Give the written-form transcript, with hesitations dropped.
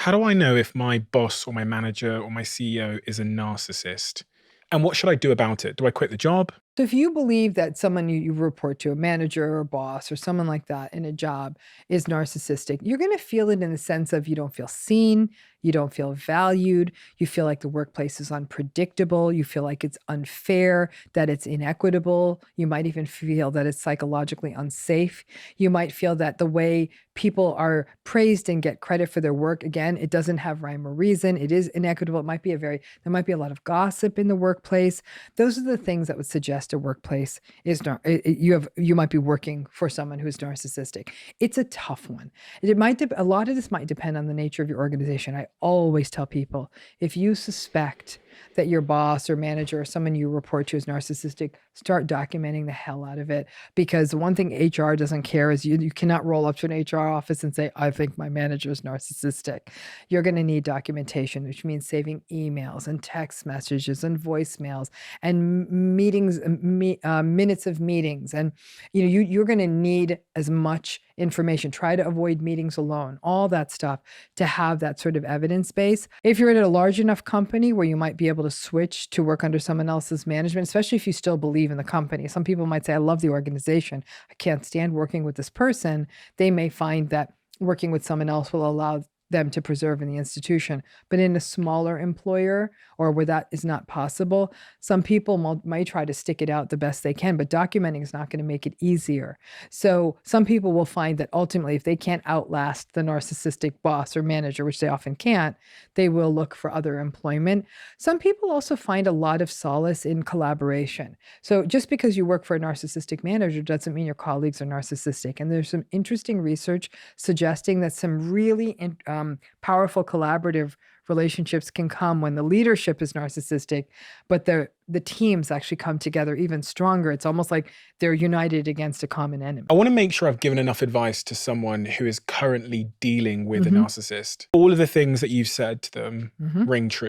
How do I know if my boss or my manager or my CEO is a narcissist? And what should I do about it? Do I quit the job? So if you believe that someone you report to, a manager or a boss or someone like that in a job is narcissistic, you're going to feel it in the sense of you don't feel seen, you don't feel valued, you feel like the workplace is unpredictable, you feel like it's unfair, that it's inequitable, you might even feel that it's psychologically unsafe. You might feel that the way people are praised and get credit for their work, again, it doesn't have rhyme or reason, it is inequitable, there might be a lot of gossip in the workplace. Those are the things that would suggest a workplace is not you might be working for someone who's narcissistic. It's a tough one. A lot of this might depend on the nature of your organization. I always tell people, if you suspect that your boss or manager or someone you report to is narcissistic, start documenting the hell out of it. Because the one thing HR doesn't care is you cannot roll up to an HR office and say, I think my manager is narcissistic. You're going to need documentation, which means saving emails and text messages and voicemails and minutes of meetings. And you're going to need as much information. Try to avoid meetings alone, all that stuff, to have that sort of evidence base. If you're at a large enough company where you might be able to switch to work under someone else's management, especially if you still believe in the company. Some people might say, I love the organization, I can't stand working with this person. They may find that working with someone else will allow them to preserve in the institution. But in a smaller employer or where that is not possible, some people might try to stick it out the best they can, but documenting is not going to make it easier. So some people will find that ultimately, if they can't outlast the narcissistic boss or manager, which they often can't, they will look for other employment. Some people also find a lot of solace in collaboration. So just because you work for a narcissistic manager doesn't mean your colleagues are narcissistic. And there's some interesting research suggesting that some really powerful collaborative relationships can come when the leadership is narcissistic, but the teams actually come together even stronger. It's almost like they're united against a common enemy. I want to make sure I've given enough advice to someone who is currently dealing with a Mhm. narcissist. All of the things that you've said to them Mhm. ring true.